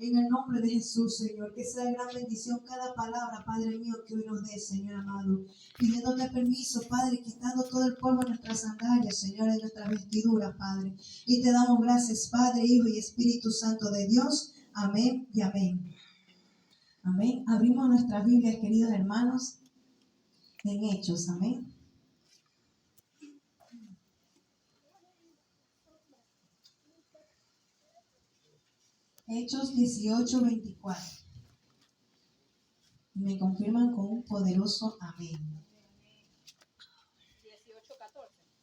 En el nombre de Jesús, Señor, que sea de gran bendición cada palabra, Padre mío, que hoy nos des, Señor amado. Pidiéndote permiso, Padre, quitando todo el polvo de nuestras sandalias, Señor, de nuestras vestiduras, Padre. Y te damos gracias, Padre, Hijo y Espíritu Santo de Dios. Amén y amén. Amén. Abrimos nuestras Biblias, queridos hermanos, en Hechos. Amén. Hechos 18:24. Me confirman con un poderoso amén.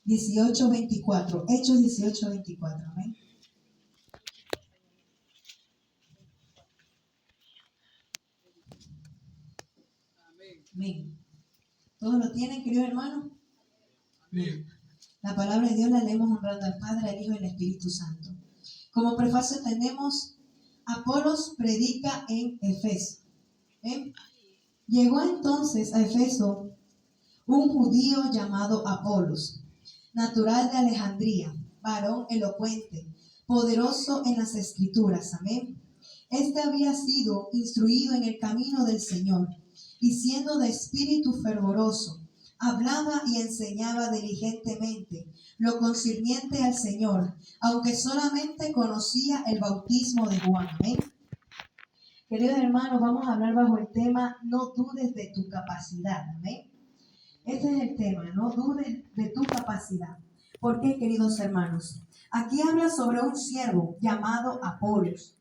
18:24. Hechos 18:24. Amén. Amén. ¿Todos lo tienen, querido hermano? Amén. La palabra de Dios la leemos honrando al Padre, al Hijo y al Espíritu Santo. Como prefacio tenemos: Apolos predica en Efeso. Llegó entonces a Efeso un judío llamado Apolos, natural de Alejandría, varón elocuente, poderoso en las Escrituras. Amén. Este había sido instruido en el camino del Señor, y siendo de espíritu fervoroso, hablaba y enseñaba diligentemente lo concerniente al Señor, aunque solamente conocía el bautismo de Juan. Amén. Queridos hermanos, vamos a hablar bajo el tema: no dudes de tu capacidad. Amén. Ese es el tema: no dudes de tu capacidad. ¿Por qué, queridos hermanos? Aquí habla sobre un siervo llamado Apolos,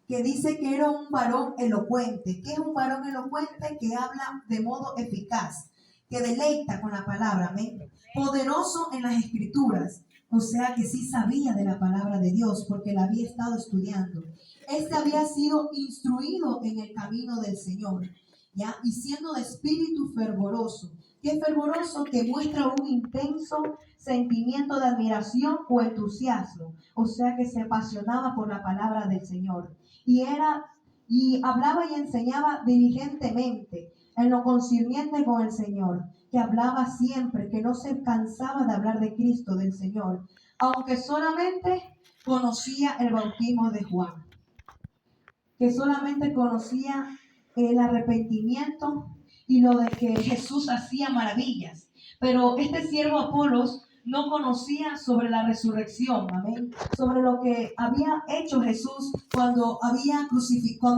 que dice que era un varón elocuente. ¿Qué es un varón elocuente? Que habla de modo eficaz, que deleita con la palabra. Amén. Poderoso en las Escrituras. O sea que sí sabía de la palabra de Dios, porque la había estado estudiando. Este había sido instruido en el camino del Señor, ¿ya? Y siendo de espíritu fervoroso. ¿Qué es fervoroso? Que muestra un intenso sentimiento de admiración o entusiasmo. O sea que se apasionaba por la palabra del Señor. Y hablaba y enseñaba diligentemente en lo concerniente con el Señor, que hablaba siempre, que no se cansaba de hablar de Cristo, del Señor, aunque solamente conocía el bautismo de Juan, que solamente conocía el arrepentimiento y lo de que Jesús hacía maravillas. Pero este siervo Apolos no conocía sobre la resurrección, amén, sobre lo que había hecho Jesús cuando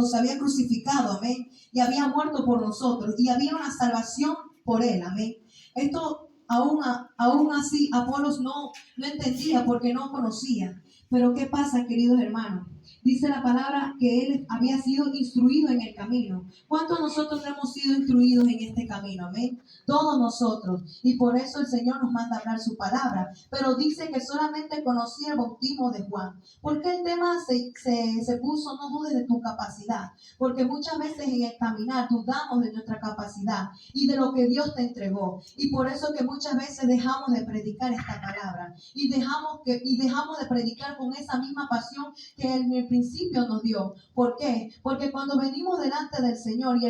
se había crucificado, amén, y había muerto por nosotros, y había una salvación por él, amén. Esto aún así Apolos no entendía, porque no conocía. Pero ¿qué pasa, queridos hermanos? Dice la palabra que él había sido instruido en el camino. ¿Cuántos nosotros hemos sido instruidos en este camino? Amén. Todos nosotros. Y por eso el Señor nos manda a hablar su palabra. Pero dice que solamente conocía el bautismo de Juan. ¿Por qué el tema se puso no dudes de tu capacidad? Porque muchas veces en el caminar dudamos de nuestra capacidad y de lo que Dios te entregó. Y por eso que muchas veces dejamos de predicar esta palabra. Y dejamos de predicar con esa misma pasión que en el principio nos dio. ¿Por qué? Porque cuando venimos delante del Señor y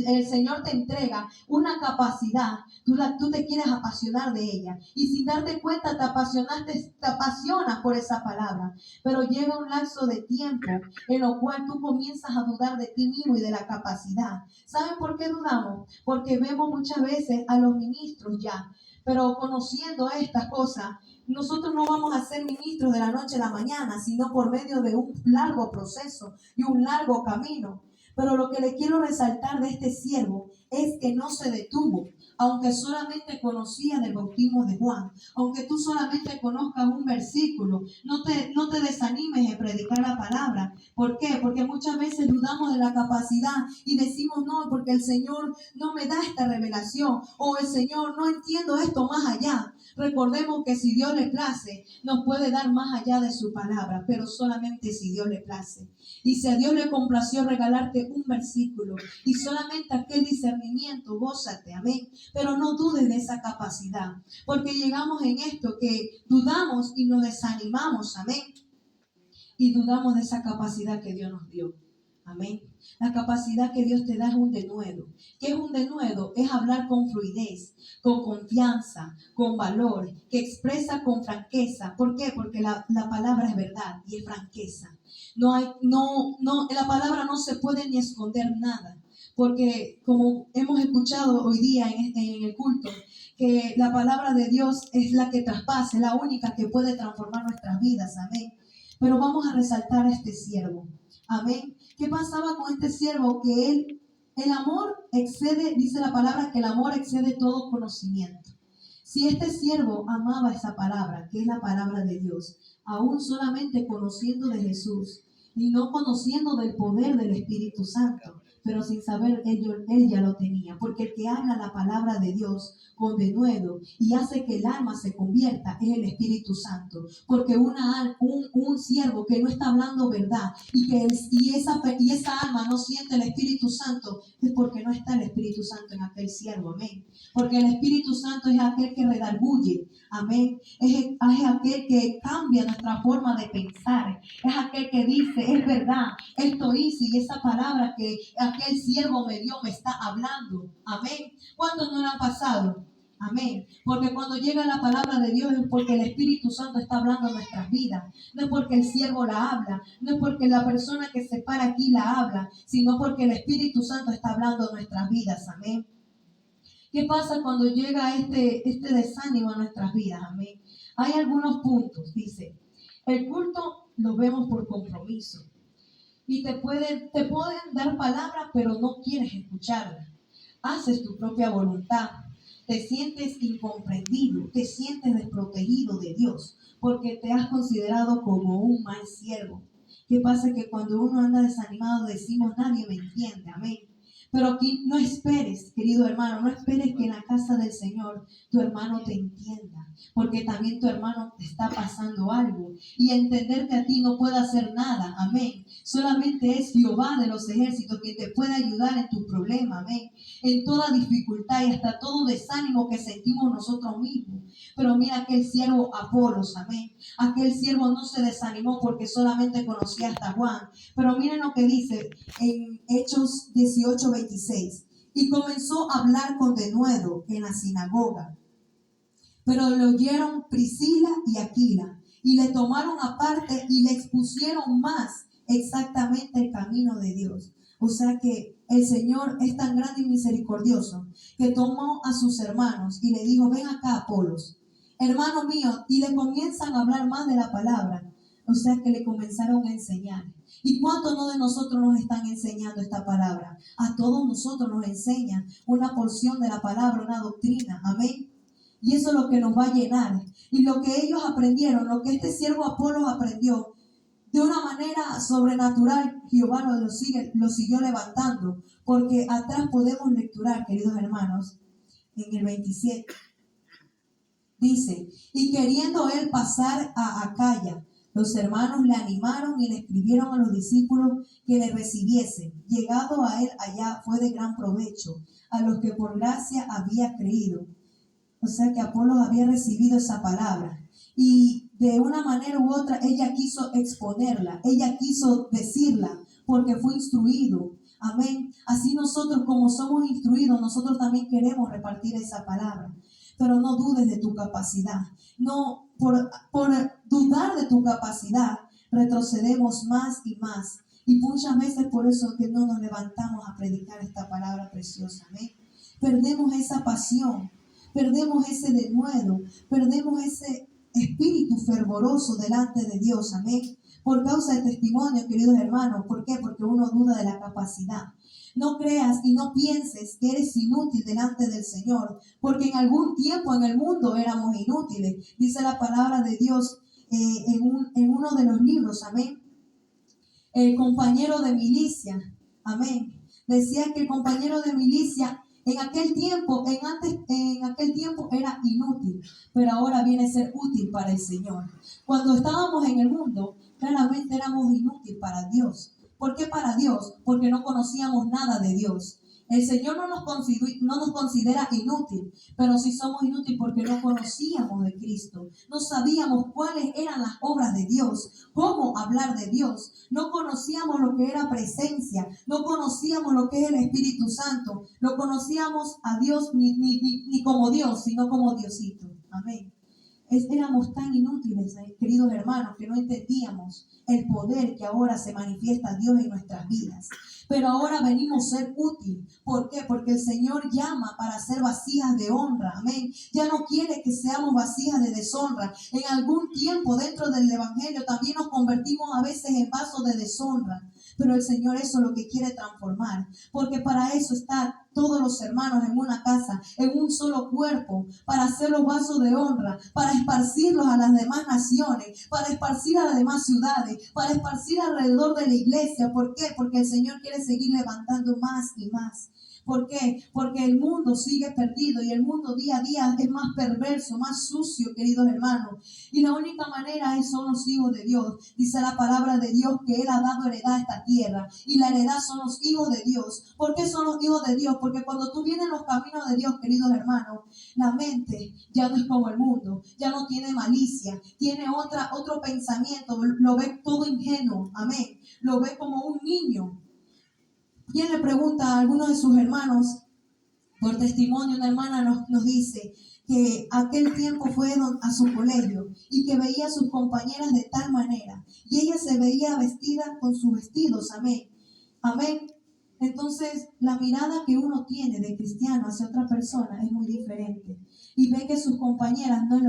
el Señor te entrega una capacidad, tú te quieres apasionar de ella, y sin darte cuenta te apasionas por esa palabra. Pero llega un lapso de tiempo en lo cual tú comienzas a dudar de ti mismo y de la capacidad. ¿Saben por qué dudamos? Porque vemos muchas veces a los ministros ya, pero conociendo estas cosas, nosotros no vamos a ser ministros de la noche a la mañana, sino por medio de un largo proceso y un largo camino. Pero lo que le quiero resaltar de este siervo es que no se detuvo, aunque solamente conocía del bautismo de Juan. Aunque tú solamente conozcas un versículo, no te desanimes en predicar la palabra. ¿Por qué? Porque muchas veces dudamos de la capacidad y decimos: no, porque el Señor no me da esta revelación, o el Señor no entiendo esto más allá. Recordemos que si Dios le place, nos puede dar más allá de su palabra, pero solamente si Dios le place. Y si a Dios le complació regalarte un versículo y solamente aquel discernimiento, gózate, amén. Pero no dudes de esa capacidad, porque llegamos en esto que dudamos y nos desanimamos, amén. Y dudamos de esa capacidad que Dios nos dio. Amén. La capacidad que Dios te da es un denuedo. ¿Qué es un denuedo? Es hablar con fluidez, con confianza, con valor, que expresa con franqueza. ¿Por qué? Porque la palabra es verdad y es franqueza. En la palabra no se puede ni esconder nada. Porque como hemos escuchado hoy día en el culto, que la palabra de Dios es la que traspasa, es la única que puede transformar nuestras vidas. Amén. Pero vamos a resaltar a este siervo. Amén. ¿Qué pasaba con este siervo? Que el amor excede, dice la palabra, que el amor excede todo conocimiento. Si este siervo amaba esa palabra, que es la palabra de Dios, aún solamente conociendo de Jesús y no conociendo del poder del Espíritu Santo, pero sin saber él ya lo tenía, porque el que habla la palabra de Dios con denuedo y hace que el alma se convierta es el Espíritu Santo, porque un siervo que no está hablando verdad y esa alma no siente el Espíritu Santo es porque no está el Espíritu Santo en aquel siervo. Amén. Porque el Espíritu Santo es aquel que redarguye. Amén. Es aquel que cambia nuestra forma de pensar. Es aquel que dice, es verdad, esto hice y esa palabra que aquel siervo me dio me está hablando. Amén. ¿Cuántos no le han pasado? Amén. Porque cuando llega la palabra de Dios es porque el Espíritu Santo está hablando en nuestras vidas. No es porque el siervo la habla, no es porque la persona que se para aquí la habla, sino porque el Espíritu Santo está hablando en nuestras vidas. Amén. ¿Qué pasa cuando llega este desánimo a nuestras vidas? Amén. Hay algunos puntos. Dice, el culto lo vemos por compromiso. Y te pueden dar palabras, pero no quieres escucharlas. Haces tu propia voluntad. Te sientes incomprendido, te sientes desprotegido de Dios, porque te has considerado como un mal siervo. ¿Qué pasa? Que cuando uno anda desanimado decimos, nadie me entiende. Amén. Pero aquí no esperes, querido hermano, no esperes que en la casa del Señor tu hermano te entienda, porque también tu hermano te está pasando algo y entender que a ti no puede hacer nada. Amén. Solamente es Jehová de los ejércitos quien te puede ayudar en tu problema. Amén. En toda dificultad y hasta todo desánimo que sentimos nosotros mismos. Pero mira aquel siervo Apolos. Amén. Aquel siervo no se desanimó porque solamente conocía hasta Juan. Pero miren lo que dice en Hechos 18:26. Y comenzó a hablar con denuedo en la sinagoga. Pero lo oyeron Priscila y Aquila, y le tomaron aparte y le expusieron más exactamente el camino de Dios. O sea que el Señor es tan grande y misericordioso que tomó a sus hermanos y le dijo, ven acá, Apolos, hermano mío, y le comienzan a hablar más de la palabra. O sea que le comenzaron a enseñar. ¿Y cuántos no de nosotros nos están enseñando esta palabra? A todos nosotros nos enseñan una porción de la palabra, una doctrina. Amén. Y eso es lo que nos va a llenar. Y lo que ellos aprendieron, lo que este siervo Apolos aprendió, de una manera sobrenatural, Jehová lo siguió levantando. Porque atrás podemos lecturar, queridos hermanos, en el 27. Dice, y queriendo él pasar a Acaya, los hermanos le animaron y le escribieron a los discípulos que le recibiesen. Llegado a él allá fue de gran provecho a los que por gracia había creído. O sea que Apolos había recibido esa palabra. Y de una manera u otra ella quiso exponerla, ella quiso decirla, porque fue instruido. Amén. Así nosotros como somos instruidos, nosotros también queremos repartir esa palabra. Pero no dudes de tu capacidad. No, por dudar de tu capacidad, retrocedemos más y más. Y muchas veces por eso que no nos levantamos a predicar esta palabra preciosa. Amén. Perdemos esa pasión, perdemos ese denuedo, perdemos ese espíritu fervoroso delante de Dios. Amén. Por causa del testimonio, queridos hermanos. ¿Por qué? Porque uno duda de la capacidad. No creas y no pienses que eres inútil delante del Señor, porque en algún tiempo en el mundo éramos inútiles. Dice la palabra de Dios en uno de los libros, amén. El compañero de milicia, amén. Decía que el compañero de milicia en aquel tiempo era inútil, pero ahora viene a ser útil para el Señor. Cuando estábamos en el mundo, claramente éramos inútiles para Dios. ¿Por qué para Dios? Porque no conocíamos nada de Dios. El Señor no nos considera inútil, pero sí somos inútiles porque no conocíamos de Cristo. No sabíamos cuáles eran las obras de Dios, cómo hablar de Dios. No conocíamos lo que era presencia, no conocíamos lo que es el Espíritu Santo. No conocíamos a Dios ni como Dios, sino como Diosito. Amén. Éramos tan inútiles, queridos hermanos, que no entendíamos el poder que ahora se manifiesta Dios en nuestras vidas. Pero ahora venimos a ser útil. ¿Por qué? Porque el Señor llama para ser vasijas de honra. Amén. Ya no quiere que seamos vasijas de deshonra. En algún tiempo dentro del Evangelio también nos convertimos a veces en vasos de deshonra. Pero el Señor eso es lo que quiere transformar. Porque para eso están todos los hermanos en una casa, en un solo cuerpo, para hacer los vasos de honra, para esparcirlos a las demás naciones, para esparcir a las demás ciudades, para esparcir alrededor de la iglesia. ¿Por qué? Porque el Señor quiere seguir levantando más y más. ¿Por qué? Porque el mundo sigue perdido y el mundo día a día es más perverso, más sucio, queridos hermanos. Y la única manera son los hijos de Dios. Dice la palabra de Dios que Él ha dado heredad a esta tierra. Y la heredad son los hijos de Dios. ¿Por qué son los hijos de Dios? Porque cuando tú vienes en los caminos de Dios, queridos hermanos, la mente ya no es como el mundo. Ya no tiene malicia. Tiene otro pensamiento. Lo ve todo ingenuo. Amén. Lo ve como un niño. ¿Quién le pregunta a alguno de sus hermanos? Por testimonio, una hermana nos dice que aquel tiempo fue a su colegio y que veía a sus compañeras de tal manera y ella se veía vestida con sus vestidos. Amén. Amén. Entonces, la mirada que uno tiene de cristiano hacia otra persona es muy diferente y ve que sus compañeras no es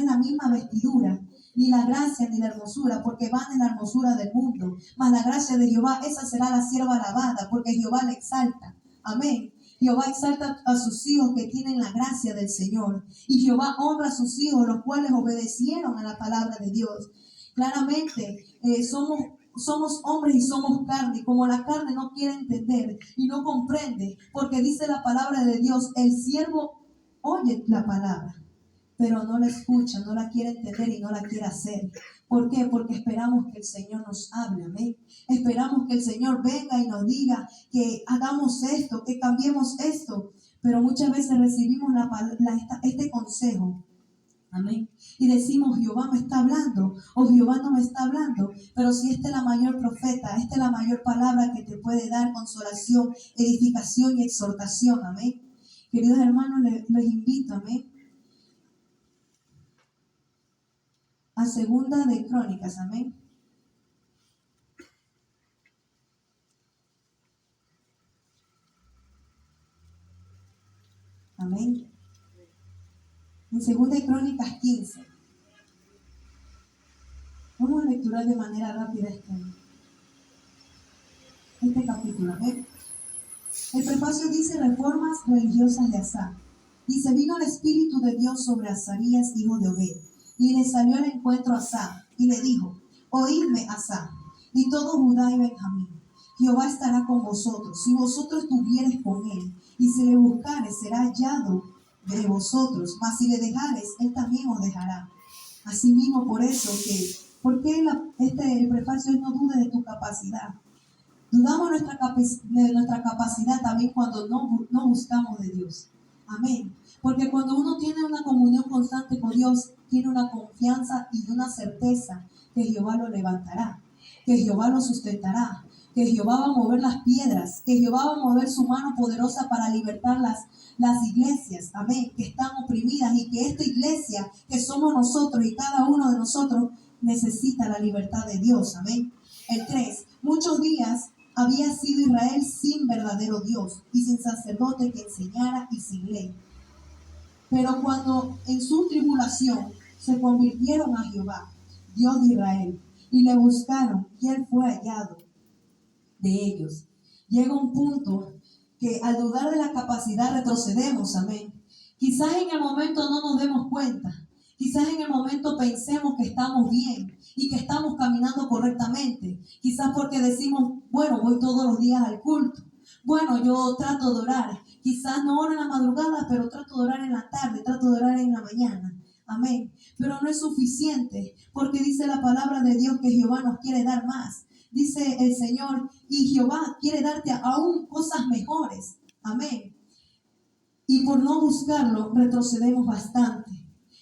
la misma vestidura, ni la gracia ni la hermosura, porque van en la hermosura del mundo. Mas la gracia de Jehová, esa será la sierva alabada, porque Jehová le exalta. Amén. Jehová exalta a sus hijos que tienen la gracia del Señor. Y Jehová honra a sus hijos, los cuales obedecieron a la palabra de Dios. Claramente, somos hombres y somos carne. Y como la carne no quiere entender y no comprende, porque dice la palabra de Dios, el siervo oye la palabra, pero no la escucha, no la quiere entender y no la quiere hacer. ¿Por qué? Porque esperamos que el Señor nos hable, amén. Esperamos que el Señor venga y nos diga que hagamos esto, que cambiemos esto. Pero muchas veces recibimos este consejo, amén, y decimos, Jehová me está hablando, o Jehová no me está hablando. Pero si esta es la mayor profeta, esta es la mayor palabra que te puede dar consolación, edificación y exhortación, amén. Queridos hermanos, les invito, amén, a Segunda de Crónicas, amén. Amén. En Segunda de Crónicas 15. Vamos a lecturar de manera rápida este capítulo, amén. El prefacio dice reformas religiosas de Asa. Dice, vino el Espíritu de Dios sobre Azarías, hijo de Obed, y le salió al encuentro a Asa, y le dijo, oídme, Asa, y todo Judá y Benjamín, Jehová estará con vosotros, si vosotros estuviereis con él, y si le buscareis, será hallado de vosotros, mas si le dejareis, él también os dejará. Asimismo, por eso ¿por qué el prefacio es no dudes de tu capacidad? Dudamos de nuestra capacidad también cuando no buscamos de Dios. Amén. Porque cuando uno tiene una comunión constante con Dios, tiene una confianza y una certeza que Jehová lo levantará, que Jehová lo sustentará, que Jehová va a mover las piedras, que Jehová va a mover su mano poderosa para libertar las iglesias, amén, que están oprimidas, y que esta iglesia que somos nosotros y cada uno de nosotros necesita la libertad de Dios, amén. El 3. Muchos días había sido Israel sin verdadero Dios y sin sacerdote que enseñara y sin ley. Pero cuando en su tribulación se convirtieron a Jehová, Dios de Israel, y le buscaron, y él fue hallado de ellos. Llega un punto que al dudar de la capacidad retrocedemos, amén. Quizás en el momento no nos demos cuenta. Quizás en el momento pensemos que estamos bien y que estamos caminando correctamente. Quizás porque decimos, bueno, voy todos los días al culto. Bueno, yo trato de orar. Quizás no oro en la madrugada, pero trato de orar en la tarde, trato de orar en la mañana. Amén. Pero no es suficiente, porque dice la palabra de Dios que Jehová nos quiere dar más. Dice el Señor, y Jehová quiere darte aún cosas mejores. Amén. Y por no buscarlo, retrocedemos bastante.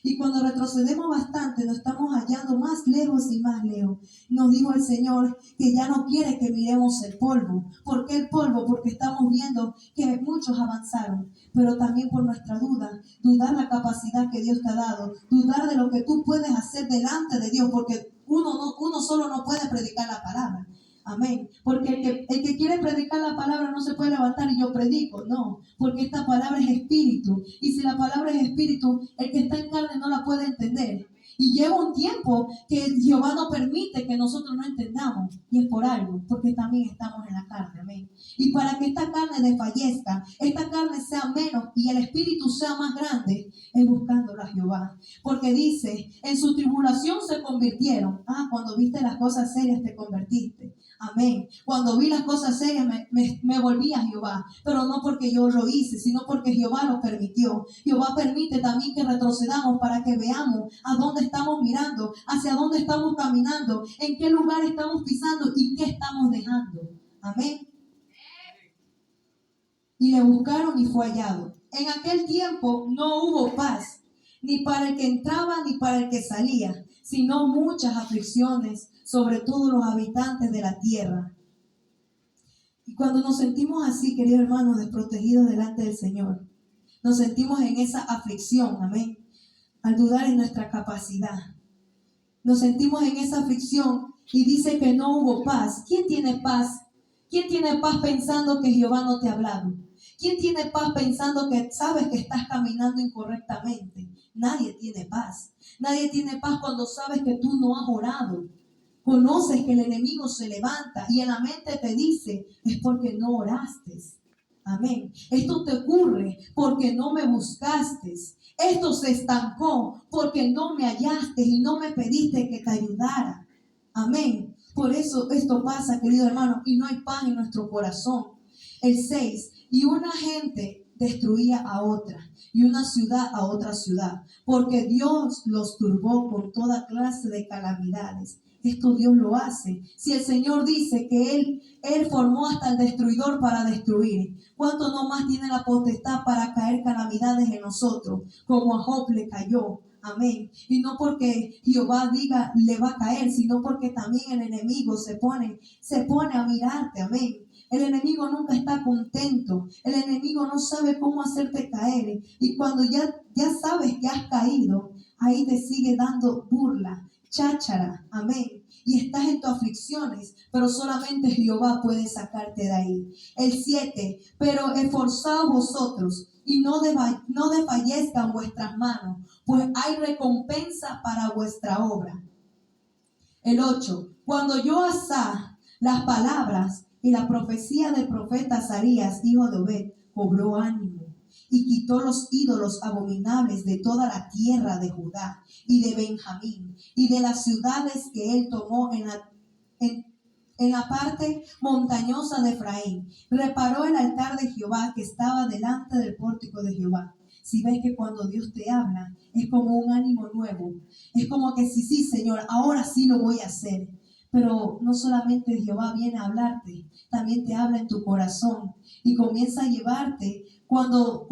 Y cuando retrocedemos bastante, nos estamos hallando más lejos y más lejos. Nos dijo el Señor que ya no quiere que miremos el polvo. ¿Por qué el polvo? Porque estamos viendo que muchos avanzaron, pero también por nuestra duda. Dudar la capacidad que Dios te ha dado. Dudar de lo que tú puedes hacer delante de Dios, porque uno solo no puede predicar la palabra. Amén. Porque el que quiere predicar la palabra no se puede levantar y yo predico. No, porque esta palabra es espíritu. Y si la palabra es espíritu, el que está en carne no la puede entender. Y lleva un tiempo que Jehová no permite que nosotros no entendamos. Y es por algo, porque también estamos en la carne. Amén. Y para que esta carne desfallezca, esta carne sea menos y el espíritu sea más grande, es buscándolo a Jehová. Porque dice, en su tribulación se convirtieron. Cuando viste las cosas serias te convertiste. Amén. Cuando vi las cosas serias me volví a Jehová, pero no porque yo lo hice, sino porque Jehová lo permitió. Jehová permite también que retrocedamos para que veamos a dónde estamos mirando, hacia dónde estamos caminando, en qué lugar estamos pisando y qué estamos dejando. Amén. Y le buscaron y fue hallado. En aquel tiempo no hubo paz, ni para el que entraba ni para el que salía, sino muchas aflicciones sobre todos los habitantes de la tierra. Y cuando nos sentimos así, queridos hermanos, desprotegidos delante del Señor, nos sentimos en esa aflicción, amén, al dudar en nuestra capacidad. Nos sentimos en esa aflicción y dice que no hubo paz. ¿Quién tiene paz? ¿Quién tiene paz pensando que Jehová no te ha hablado? ¿Quién tiene paz pensando que sabes que estás caminando incorrectamente? Nadie tiene paz. Nadie tiene paz cuando sabes que tú no has orado. Conoces que el enemigo se levanta y en la mente te dice, es porque no oraste. Amén. Esto te ocurre porque no me buscaste. Esto se estancó porque no me hallaste y no me pediste que te ayudara. Amén. Por eso esto pasa, querido hermano, y no hay paz en nuestro corazón. El 6. Y una gente destruía a otra y una ciudad a otra ciudad, porque Dios los turbó con toda clase de calamidades. Esto Dios lo hace. Si el Señor dice que Él formó hasta el destruidor para destruir, ¿cuánto no más tiene la potestad para caer calamidades en nosotros? Como a Job le cayó. Amén. Y no porque Jehová diga le va a caer, sino porque también el enemigo se pone a mirarte. Amén. El enemigo nunca está contento. El enemigo no sabe cómo hacerte caer. Y cuando ya sabes que has caído, ahí te sigue dando burla, cháchara. Amén. Y estás en tus aflicciones, pero solamente Jehová puede sacarte de ahí. El 7. Pero esforzaos vosotros y no desfallezcan vuestras manos, pues hay recompensa para vuestra obra. El 8. Cuando yo asá las palabras y la profecía del profeta Azarías, hijo de Obed, cobró ánimo y quitó los ídolos abominables de toda la tierra de Judá y de Benjamín y de las ciudades que él tomó en la parte montañosa de Efraín. Reparó el altar de Jehová que estaba delante del pórtico de Jehová. Si ves que cuando Dios te habla es como un ánimo nuevo, es como que sí, Señor, ahora sí lo voy a hacer. Pero no solamente Jehová viene a hablarte, también te habla en tu corazón y comienza a llevarte cuando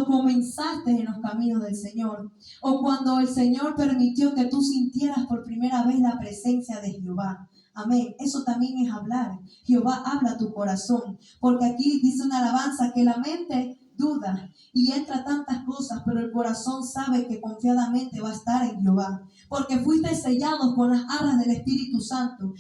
comenzaste en los caminos del Señor, o cuando el Señor permitió que tú sintieras por primera vez la presencia de Jehová. Amén. Eso también es hablar. Jehová habla a tu corazón, porque aquí dice una alabanza que la mente duda y entra tantas cosas, pero el corazón sabe que confiadamente va a estar en Jehová, porque fuiste sellados con las arras del Espíritu Santo.